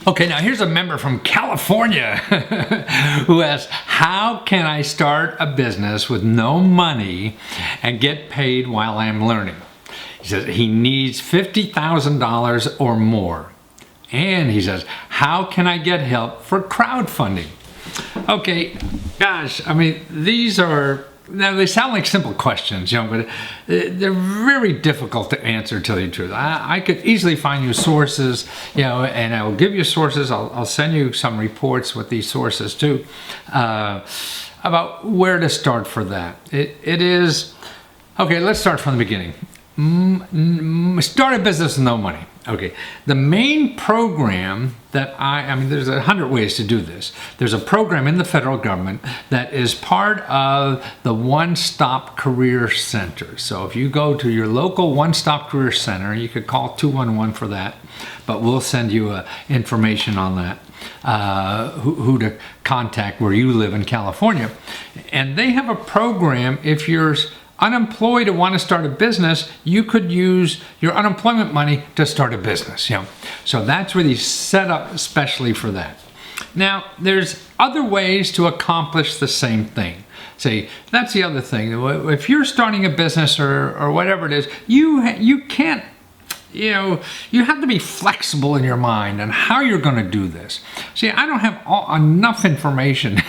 Okay, now here's a member from California who asks, how can I start a business with no money and get paid while I'm learning? He says he needs $50,000 or more. And he says, how can I get help for crowdfunding? Okay, gosh, I mean, now they sound like simple questions, but they're very difficult to answer, to tell you the truth. I could easily find you sources, and I will give you sources. I'll send you some reports with these sources too, about where to start for that. It is, okay, let's start from the beginning. Start a business with no money. Okay, the main program that I mean, there's 100 ways to do this. There's a program in the federal government that is part of the One-Stop Career Center. So if you go to your local One-Stop Career Center, you could call 211 for that, but we'll send you information on that, who to contact where you live in California. And they have a program. If you're unemployed and want to start a business, you could use your unemployment money to start a business. So that's really set up especially for that. Now, there's other ways to accomplish the same thing. See, that's the other thing. If you're starting a business or whatever it is, you can't. You have to be flexible in your mind on how you're going to do this. See, I don't have enough information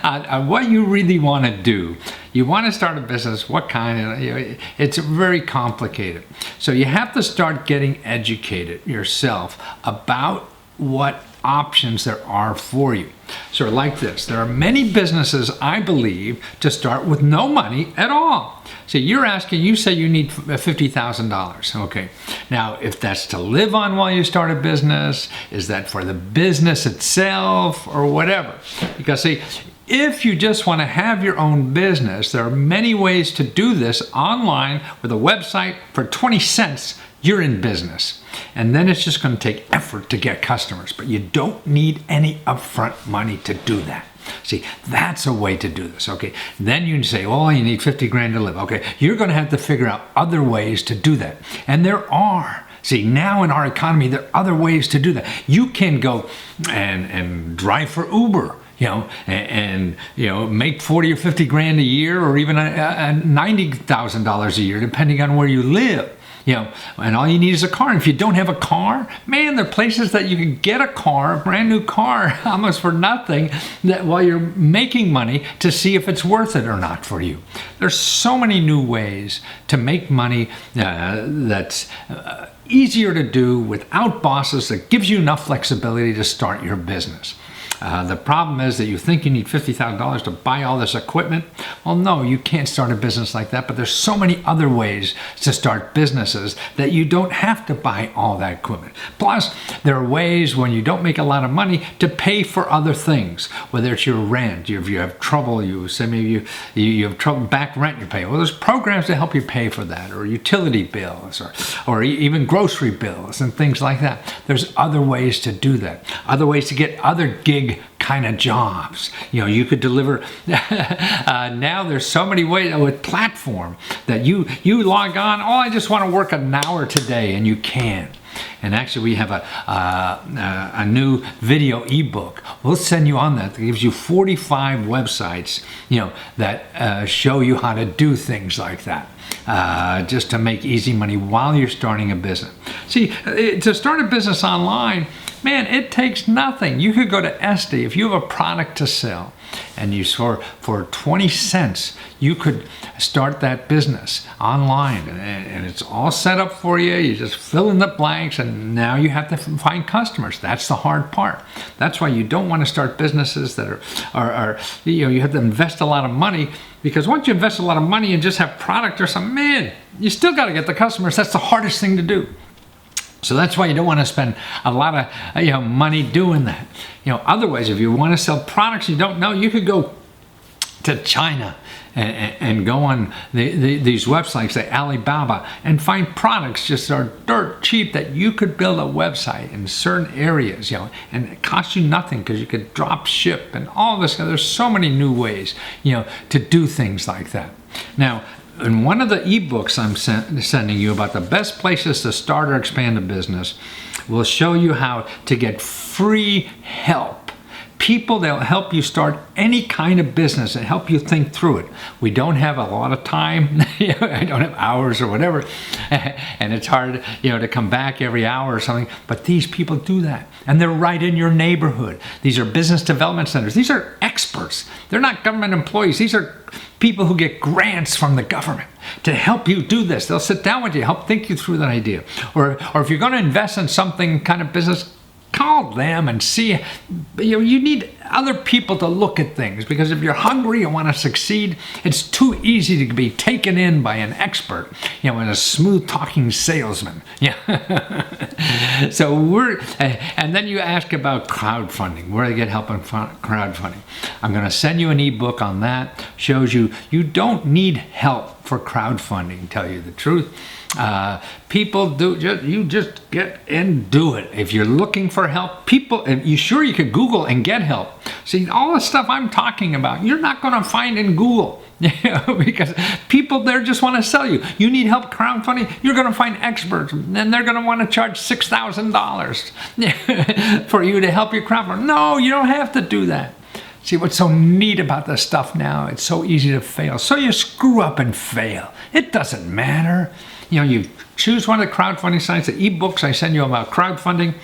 on what you really want to do. You want to start a business, what kind? It's very complicated. So you have to start getting educated yourself about what options there are for you. So like this, there are many businesses, I believe, to start with no money at all. So you say you need $50,000. Okay. Now, if that's to live on while you start a business, is that for the business itself or whatever? Because see, if you just want to have your own business, there are many ways to do this online with a website. For 20 cents, you're in business. And then it's just going to take effort to get customers, but you don't need any upfront money to do that. See, that's a way to do this, okay? Then you can say, oh, you need 50 grand to live. Okay, you're going to have to figure out other ways to do that. And there are. See, now in our economy, there are other ways to do that. You can go and drive for Uber, and make 40 or 50 grand a year, or even $90,000 a year, depending on where you live. And all you need is a car. And if you don't have a car, man, there are places that you can get a car, a brand new car, almost for nothing, that while you're making money to see if it's worth it or not for you. There's so many new ways to make money that's easier to do without bosses, that gives you enough flexibility to start your business. The problem is that you think you need $50,000 to buy all this equipment. Well, no, you can't start a business like that, but there's so many other ways to start businesses that you don't have to buy all that equipment. Plus, there are ways when you don't make a lot of money to pay for other things, whether it's your rent, if you have trouble, you say maybe you have trouble back rent you're paying. Well, there's programs to help you pay for that, or utility bills, or even grocery bills and things like that. There's other ways to do that, other ways to get other gig kind of jobs. You could deliver. Now there's so many ways with platform that you log on. Oh, I just want to work an hour today, and you can. And actually, we have a new video ebook. We'll send you on that. That gives you 45 websites, that show you how to do things like that. Just to make easy money while you're starting a business. See, to start a business online, man, it takes nothing. You could go to Etsy. If you have a product to sell and you for 20 cents, you could start that business online, and it's all set up for you. You just fill in the blanks, and now you have to find customers. That's the hard part. That's why you don't want to start businesses that are you have to invest a lot of money, because once you invest a lot of money and just have product or something, man, you still got to get the customers. That's the hardest thing to do. So that's why you don't want to spend a lot of money doing that. Otherwise, if you want to sell products you don't know, you could go to China and go on these websites like Alibaba and find products just are dirt cheap that you could build a website in certain areas, and it costs you nothing because you could drop ship and all this. There's so many new ways, to do things like that. Now, in one of the ebooks I'm sending you about the best places to start or expand a business, We'll show you how to get free help. People that'll help you start any kind of business and help you think through it. We don't have a lot of time. I don't have hours or whatever. And it's hard, to come back every hour or something. But these people do that. And they're right in your neighborhood. These are business development centers. These are experts. They're not government employees. These are people who get grants from the government to help you do this. They'll sit down with you, help think you through that idea. Or if you're going to invest in something kind of business, call them and see. You need other people to look at things, because if you're hungry and want to succeed, it's too easy to be taken in by an expert, and a smooth talking salesman. So and then you ask about crowdfunding. Where do I get help on crowdfunding? I'm going to send you an ebook on that. Shows you don't need help for crowdfunding, tell you the truth. People you just get and do it. If you're looking for help, you could Google and get help. See, all the stuff I'm talking about, you're not going to find in Google. Because people there just want to sell you. You need help crowdfunding, you're going to find experts, and they're going to want to charge $6,000 for you to help you crowdfund. No, you don't have to do that. See, what's so neat about this stuff now, it's so easy to fail. So you screw up and fail. It doesn't matter. You choose one of the crowdfunding sites, the ebooks I send you about crowdfunding,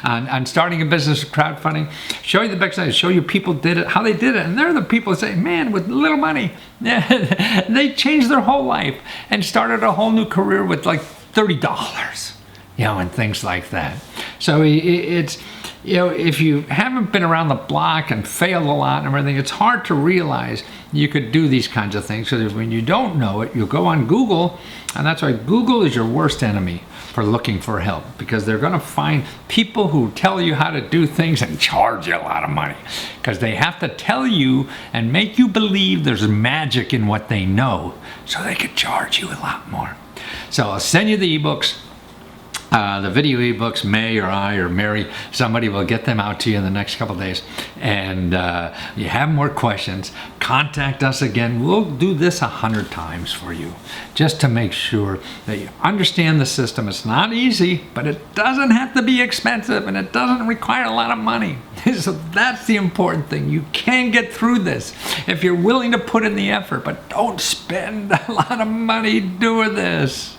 on starting a business with crowdfunding. Show you the best sites, show you people did it, how they did it. And they're the people that say, man, with little money, they changed their whole life and started a whole new career with like $30, and things like that. So it's, if you haven't been around the block and failed a lot and everything, it's hard to realize you could do these kinds of things. So when you don't know it, you'll go on Google, and that's why Google is your worst enemy for looking for help, because they're going to find people who tell you how to do things and charge you a lot of money, because they have to tell you and make you believe there's magic in what they know, so they could charge you a lot more. So I'll send you the ebooks. The video ebooks, May or I or Mary, somebody will get them out to you in the next couple of days. And you have more questions, contact us again. We'll do this 100 times for you, just to make sure that you understand the system. It's not easy, but it doesn't have to be expensive, and it doesn't require a lot of money. So that's the important thing. You can get through this if you're willing to put in the effort, but don't spend a lot of money doing this.